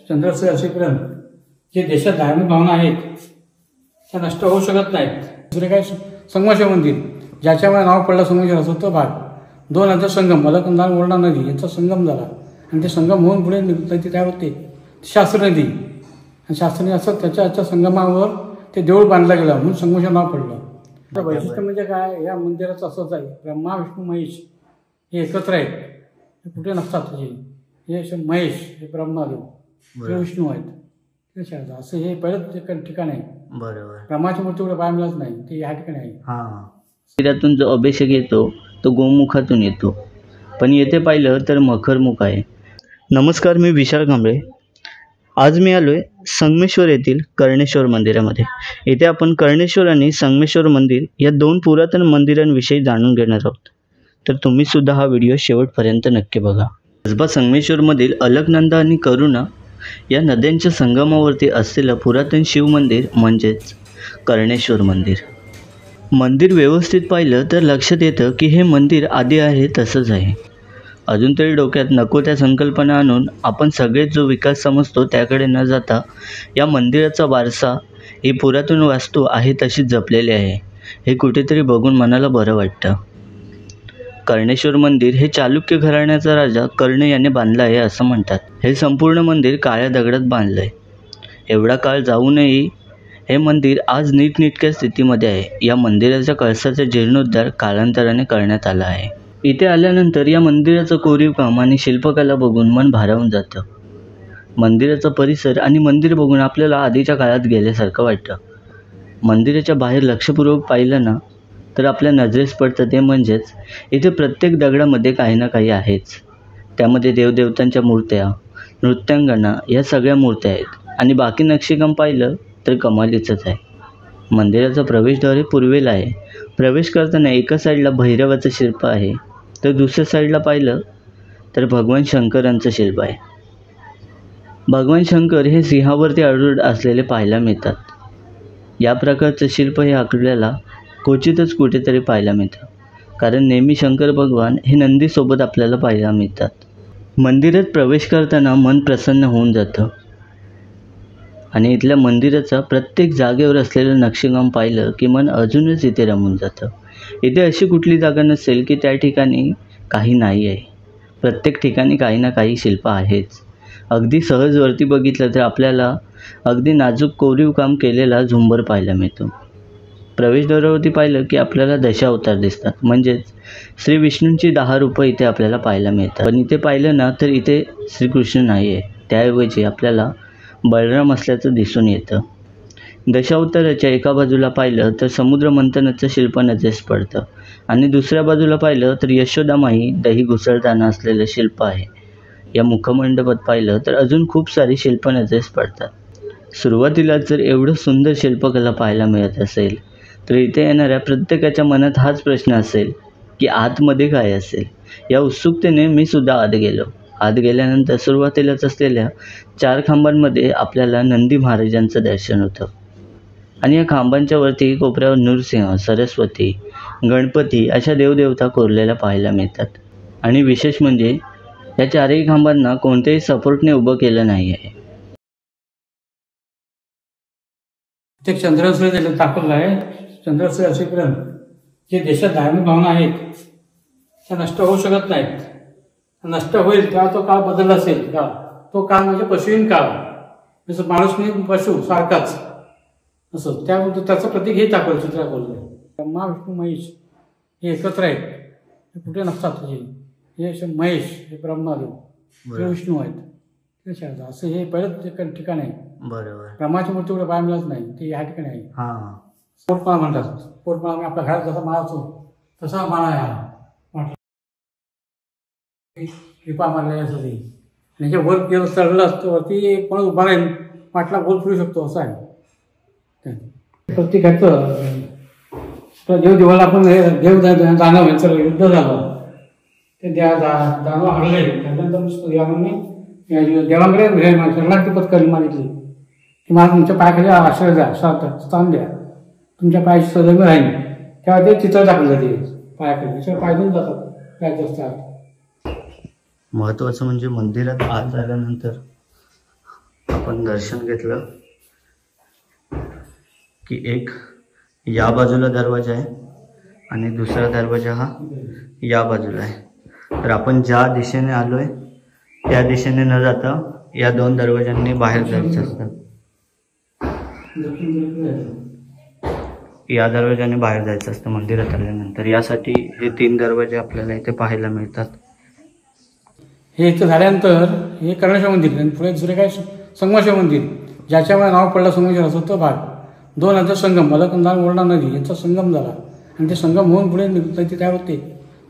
चंद्रसूर्य असेपर्यंत जे देशात धार्मिक भावना आहेत त्या नष्ट होऊ शकत नाहीत. दुसरे काय संगमेश्वर मंदिर ज्याच्यामुळे नाव पडलं संगमेश्वर असं तो भाग 2 नद्या संगम मलकंदा आणि ओरडा नदी यांचा संगम झाला आणि ते संगम होऊन पुढे नदी काय होते शास्त्र नदी आणि शास्त्र नदी असं त्याच्या संगमावर ते देऊळ बांधलं गेलं म्हणून संगमेश्वर नाव पडलं. वैशिष्ट्य म्हणजे काय या मंदिराचं असंच आहे ब्रह्मा विष्णू महेश हे एकत्र आहेत हे कुठे नसतात. हे महेश हे ब्रह्मादेव हे विष्णू आहेत असं हे पहिलं ठिकाण आहे. बरोबर ब्रह्माची मूर्ती कुठे पाहायला मिळत नाही ते या ठिकाणी आहे. मंदिरातून जो अभिषेक येतो तो गोमुखातून येतो पण येथे पाहिलं तर मखरमुख आहे. नमस्कार मी विशाल कांबळे. आज मी आलोय संगमेश्वर येथील कर्णेश्वर मंदिरामध्ये. येथे आपण कर्णेश्वर आणि संगमेश्वर मंदिर या 2 पुरातन मंदिरांविषयी जाणून घेणार आहोत. तर तुम्ही सुद्धा हा व्हिडिओ शेवटपर्यंत नक्की बघा. कसबा संगमेश्वरमधील अलकनंदा आणि करुणा या नद्यांच्या संगमावरती असलेलं पुरातन शिव मंदिर म्हणजेच कर्णेश्वर मंदिर. मंदिर व्यवस्थित पाहिलं तर लक्षात येतं की हे मंदिर आधी आहे तसंच आहे. अजून तरी डोक्यात नको त्या संकल्पना आणून आपण सगळेच जो विकास समजतो त्याकडे न जाता या मंदिराचा वारसा ही पुरातन वास्तू आहे तशीच जपलेली आहे हे कुठेतरी बघून मनाला बरं वाटतं. कर्णेश्वर मंदिर हे चालुक्य घराण्याचा राजा कर्ण याने बांधलं आहे असं म्हणतात. हे संपूर्ण मंदिर काळ्या दगडात बांधलं आहे. एवढा काळ जाऊनही हे मंदिर आज नीटनेटक्या स्थितीमध्ये आहे. या मंदिराच्या कळसाचा जीर्णोद्धार कालांतराने करण्यात आला आहे. इथे आल्यानंतर या मंदिराचं कोरीव काम आणि शिल्पकला बघून मन भारावून जातं. मंदिराचा परिसर आणि मंदिर बघून आपल्याला आधीच्या काळात गेल्यासारखं वाटतं. मंदिराच्या बाहेर लक्षपूर्वक पाहिलं ना तर आपल्या नजरेस पडतं ते म्हणजेच इथे प्रत्येक दगडामध्ये काही ना काही आहेच. त्यामध्ये देवदेवतांच्या मूर्त्या नृत्यांगना या सगळ्या मूर्त्या आहेत आणि बाकी नक्षीकाम पाहिलं तर कमालीचंच आहे. मंदिराचा प्रवेशद्वार पूर्वेला आहे. प्रवेश करताना एका साईडला भैरवाचं शिल्प आहे तर दुसऱ्या साईडला पाहिलं तर भगवान शंकरांचं शिल्प आहे. भगवान शंकर हे सिंहावरती आरूढ असलेले पाहायला मिळतात. या प्रकारचं शिल्प हे आपल्याला क्वचितच कुठेतरी पाहायला मिळतं कारण नेहमी शंकर भगवान हे नंदीसोबत आपल्याला पाहायला मिळतात. मंदिरात प्रवेश करताना मन प्रसन्न होऊन जातं आणि इथल्या मंदिराचा प्रत्येक जागेवर असलेलं नक्षीकाम पाहिलं की मन अजूनच इथे रमून जातं. इथे अशी कुठली जागा नसेल की त्या ठिकाणी काही नाही आहे. प्रत्येक ठिकाणी काही ना काही शिल्प आहेच. अगदी सहज वरती बघितलं तर आपल्याला अगदी नाजूक कोरीव काम केलेला झुंबर पाहायला मिळतो. प्रवेशद्वारावरती पाहिलं की आपल्याला दशावतार दिसतात म्हणजेच श्री विष्णूंची 10 रूपं इथे आपल्याला पाहायला मिळतात. पण इथे पाहिलं ना तर इथे श्रीकृष्ण नाही आहे. त्याऐवजी आपल्याला बलराम असल्याचं दिसून येतं. दशावताराच्या एका बाजूला पाहिलं तर समुद्र मंथनाचं शिल्प नजरेस पडतं आणि दुसऱ्या बाजूला पाहिलं तर यशोदामाई दही घुसळताना असलेलं शिल्प आहे. या मुखमंडपात पाहिलं तर अजून खूप सारी शिल्प नजरेस पडतात. सुरुवातीला जर एवढं सुंदर शिल्पकला पाहायला मिळत असेल तर इथे येणाऱ्या प्रत्येकाच्या मनात हाच प्रश्न असेल की आतमध्ये काय असेल. या उत्सुकतेने मी सुद्धा आत गेलो. आत गेल्यानंतर सुरुवातीलाच असलेल्या 4 खांबांमध्ये आपल्याला नंदी महाराजांचं दर्शन होतं आणि या खांबांच्या वरती कोपऱ्यावर नृसिंह सरस्वती गणपती अशा देवदेवता कोरलेल्या पाहायला मिळतात. आणि विशेष म्हणजे या 4ही खांबांना कोणत्याही सपोर्टने उभं केलं नाही आहे. ते चंद्रसूर्य दाखवलं आहे. चंद्रसूर्य असेपर्यंत जे देशात धार्मिक भावना आहेत त्या नष्ट होऊ शकत नाहीत. नष्ट होईल तेव्हा तो काळ बदलला असेल का तो काळ म्हणजे पशुहीन काळ जसं माणूस नाही पशु सारखाच असं त्याचं प्रतीक हे दाखवलं चित्र दाखवलं. ब्रह्मा विष्णू महेश हे एकत्र आहेत हे कुठे नसतात. हे महेश हे ब्रह्मादेव हे विष्णू आहेत असं हे पहिलं ठिकाण आहे. बरोबर ब्रह्माची मूर्ती कुठे पाहायला मिळत नाही ते या ठिकाणी आहे. पोटमाळा म्हणतात. पोटमाळा आपल्या घरात जसा माळा असतो तसा माळा आहे हा. कृपा मारलेली असं ते त्याच्या वर गेलं चढलं असतं वरती कोण उभा राहील पाठला गोल फिरू शकतो असं आहे. प्रत्येकाचं देव देवाला आपण देव दानव यांचं युद्ध झालं ते दानव हरले त्यानंतर देवांकडे शरणार्थी पत्करणी मागितली की मला तुमच्या पायाखाली आश्रय द्या स्थान द्या तुमच्या पायाची सदैव राहील. तेव्हा ते चित्र दाखवलं ते पायाखाली त्याच्यावर पाय देऊन जातात पायाचे असतात. महत्त्वाचं म्हणजे मंदिरात आत आल्यानंतर आपण दर्शन घेतलं की एक या बाजूला दरवाजा आहे आणि दुसरा दरवाजा हा या बाजूला आहे. तर आपण ज्या दिशेने आलोय त्या दिशेने न जाता या दोन दरवाजांनी बाहेर जायचं असतं. या दरवाजाने बाहेर जायचं असतं मंदिरात आल्यानंतर. यासाठी हे 3 दरवाजे आपल्याला इथे पाहायला मिळतात. हे इथं झाल्यानंतर हे कर्णेश्वर मंदिर आणि पुढे दुसरे काय संगमेश्वर मंदिर, ज्याच्यामुळे नाव पडलं संगमेश्वर असं तो भाग. 2 नद्या संगम, मलकंदार मोरणा नदी यांचा संगम झाला आणि ते संगम होऊन पुढे नदी काय होते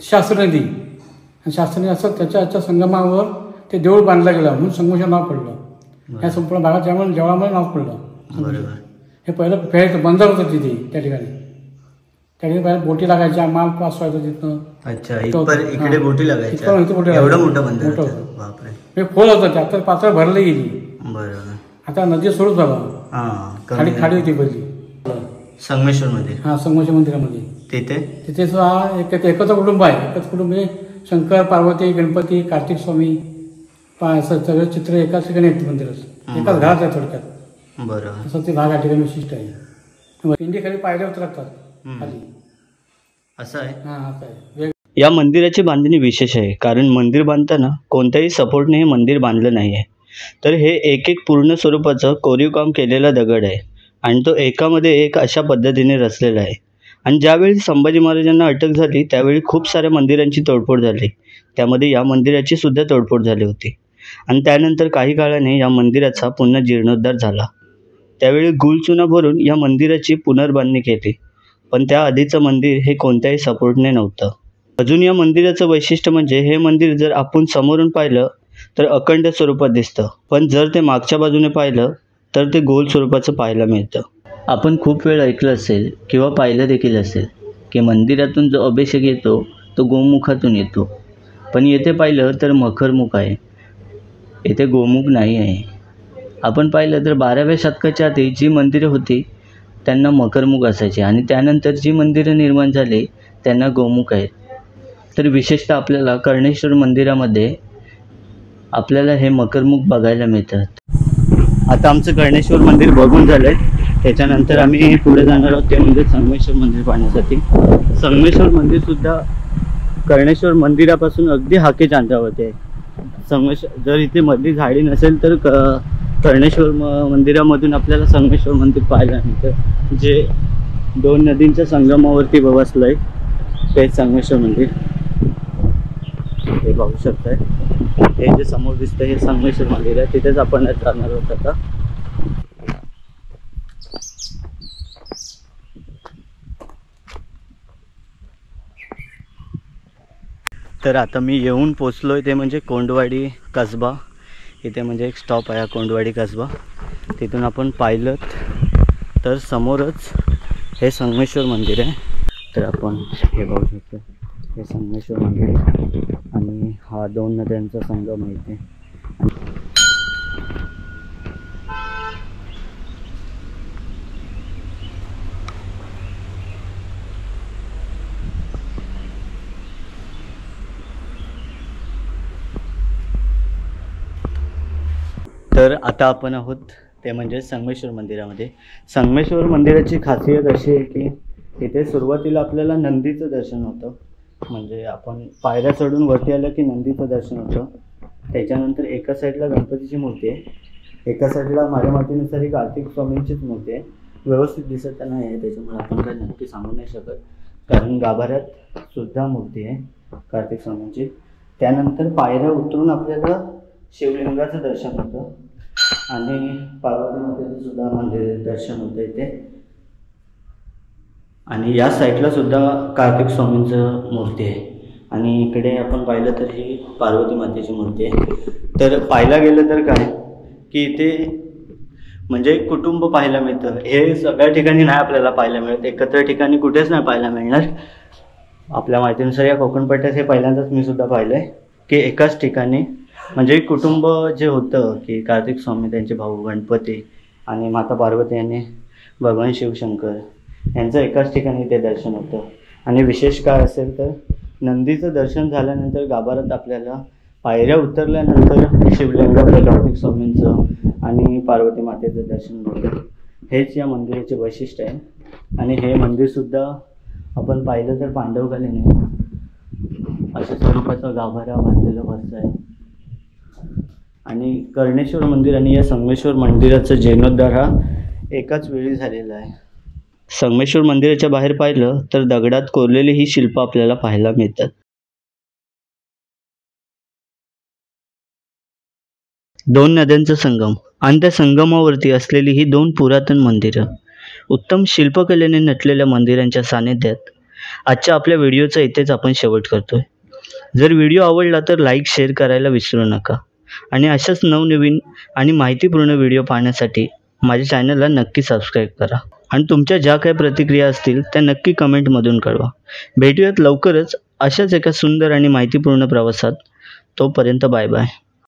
शास्त्री नदी. आणि शास्त्री नदी असं त्याच्या संगमावर ते देऊळ बांधलं गेलं म्हणून संगमेश्वर नाव पडलं. या संपूर्ण भागात ज्यामुळे जेवळामुळे नाव पडलं. बरोबर. हे पहिलं फेर बंदर होतं तिथे त्या ठिकाणी. त्या ठिकाणी पहिल्या बोटी लागायच्या, माल पास व्हायचं तिथनं. अच्छा, इकडे बोटी लागायच्या. एवढं एवढं मोठं बंदर मोठं होतं. होतं. बापरे. हे खोल होतं ते, आता पातळ भरली गेली. बरोबर. आता नदी सुरूच झालं. खाडी खाडी होती पहिली संगमेश्वर मध्ये. हा संगमेश्वर मंदिरामध्ये. तिथे सुद्धा एकत्र कुटुंब आहे. एकच कुटुंब म्हणजे शंकर, पार्वती, गणपती, कार्तिक स्वामी सगळे चित्र एकाच ठिकाणी आहेत मंदिरात. एकाच घरात आहे थोडक्यात. बरोबर. असं ते भाग या ठिकाणी विशिष्ट आहे. पिंडी खाली पायऱ्या उतरतात खाली. असं आहे. हा असं आहे. या मंदिराची बांधणी विशेष आहे, कारण मंदिर बांधताना कोणत्याही सपोर्टने हे मंदिर बांधलं नाही आहे. तर हे एक पूर्ण स्वरूपाचं कोरीव काम केलेला दगड आहे आणि तो एकामध्ये एक अशा पद्धतीने रचलेला आहे. आणि ज्यावेळी संभाजी महाराजांना अटक झाली त्यावेळी खूप साऱ्या मंदिरांची तोडफोड झाली. त्यामध्ये या मंदिराची सुद्धा तोडफोड झाली होती. आणि त्यानंतर काही काळाने या मंदिराचा पुन्हा जीर्णोद्धार झाला. त्यावेळी गुलचुना भरून या मंदिराची पुनर्बांधणी केली, पण त्याआधीचं मंदिर हे कोणत्याही सपोर्टने नव्हतं. अजून या मंदिराचं वैशिष्ट्य म्हणजे हे मंदिर जर आपण समोरून पाहिलं तर अखंड स्वरूपात दिसतं, पण जर ते मागच्या बाजूने पाहिलं तर ते गोल स्वरूपाचं पाहायला मिळतं. आपण खूप वेळ ऐकलं असेल किंवा पाहिलं देखील असेल की मंदिरातून जो अभिषेक येतो तो गोमुखातून येतो, पण येथे पाहिलं तर मखरमुख आहे. येथे गोमुख नाही आहे. आपण पाहिलं तर 12व्या शतकाच्या आधी जी मंदिरं होती त्यांना मकरमुख असायचे आणि त्यानंतर जी मंदिरं निर्माण झाली त्यांना गोमुख आहेत. तर विशेषतः आपल्याला कर्णेश्वर मंदिरामध्ये आपल्याला हे मकरमुख बघायला मिळतात. आता आमचं कर्णेश्वर मंदिर बघून झालं आहे. त्याच्यानंतर आम्ही पुढे जाणार आहोत ते म्हणजे संगमेश्वर मंदिर पाहण्यासाठी. संगमेश्वर मंदिरसुद्धा कर्णेश्वर मंदिरापासून अगदी हाकेच्या अंतरावरती आहे. संगमेश्वर जर इथे मधली झाडी नसेल तर कर्णेश्वर मंदिरामधून आपल्याला संगमेश्वर मंदिर पाहायला मिळतं, जे 2 नदींच्या संगमावरती वसलं आहे. ते संगमेश्वर मंदिर हे पाहू शकताय. हे जे समोर दिसतं हे संगमेश्वर मंदिर आहे. तिथेच आपण जाणार आहोत आता. तर आता मी येऊन पोचलोय ते म्हणजे कोंडवाडी कसबा. इथे म्हणजे एक स्टॉप आहे कोंडवाडी कसबा. तिथून आपण पाहिलं तर समोरच हे संगमेश्वर मंदिर आहे. तर आपण हे बघू शकतो हे संगमेश्वर मंदिर आहे आणि हा 2 नद्यांचा संगम आहे इथे. तर आता आपण आहोत ते म्हणजे संगमेश्वर मंदिरामध्ये. संगमेश्वर मंदिराची खासियत अशी आहे की इथे सुरुवातीला आपल्याला नंदीचं दर्शन होतं. म्हणजे आपण पायऱ्या चढून वरती आलं की नंदीचं दर्शन होतं. त्याच्यानंतर एका साईडला गणपतीची मूर्ती आहे, एका साईडला माझ्या माहितीनुसार ही कार्तिक स्वामींचीच मूर्ती आहे. व्यवस्थित दिसत नाही आहे त्याच्यामुळे आपण काही नक्की सांगू नाही शकत, कारण गाभाऱ्यात सुद्धा मूर्ती आहे कार्तिक स्वामींची. त्यानंतर पायऱ्या उतरून आपल्याला शिवलिंगाचं दर्शन होतं आणि पार्वती मातेचं सुद्धा मंदिर दर्शन होतं इथे. आणि या साईडला सुद्धा कार्तिक स्वामींचं मूर्ती आहे आणि इकडे आपण पाहिलं तर ही पार्वती मातेची मूर्ती आहे. तर पाहायला गेलं तर काय की इथे म्हणजे कुटुंब पाहायला मिळतं. हे सगळ्या ठिकाणी नाही आपल्याला पाहायला मिळत, एकत्र ठिकाणी कुठेच नाही पाहायला मिळणार. आपल्या माहितीनुसार या कोकणपट्ट्यात हे पहिल्यांदाच मी सुद्धा पाहिलं आहे की एकाच ठिकाणी म्हणजे कुटुंब जे होतं की कार्तिक स्वामी, त्यांचे भाऊ गणपती आणि माता पार्वती यांनी भगवान शिवशंकर यांचं एकाच ठिकाणी ते दर्शन होतं. आणि विशेष काय असेल तर नंदीचं दर्शन झाल्यानंतर गाभाऱ्यात आपल्याला पायऱ्या उतरल्यानंतर शिवलिंगाचं कार्तिक स्वामींचं आणि पार्वती मातेचं दर्शन घडतं. हेच या मंदिराचे वैशिष्ट्य आहे. आणि हे मंदिरसुद्धा आपण पाहिलं तर पांडवकालीन आहे. अशा स्वरूपाचा गाभारा बांधलेला वरचा आहे. आणि कर्णेश्वर मंदिर आणि या संगमेश्वर मंदिराचा जीर्णोद्धार हा एकाच वेळी झालेला आहे. संगमेश्वर मंदिराच्या बाहेर पाहिलं तर दगडात कोरलेली ही शिल्प आपल्याला पाहायला मिळतात. दोन नद्यांचा संगम आणि त्या संगमावरती असलेली ही दोन पुरातन मंदिरं, उत्तम शिल्पकलेने नटलेल्या मंदिरांच्या सानिध्यात आजच्या आपल्या व्हिडिओचा इथेच आपण शेवट करतोय. जर व्हिडिओ आवडला तर लाईक शेअर करायला विसरू नका. आणि अशाच नवनवीन आणि माहितीपूर्ण व्हिडिओ पाहण्यासाठी माझ्या चॅनलला नक्की सबस्क्राईब करा. आणि तुमच्या ज्या काही प्रतिक्रिया असतील त्या नक्की कमेंटमधून कळवा. भेटूयात लवकरच अशाच एका सुंदर आणि माहितीपूर्ण प्रवासात. तोपर्यंत बाय बाय.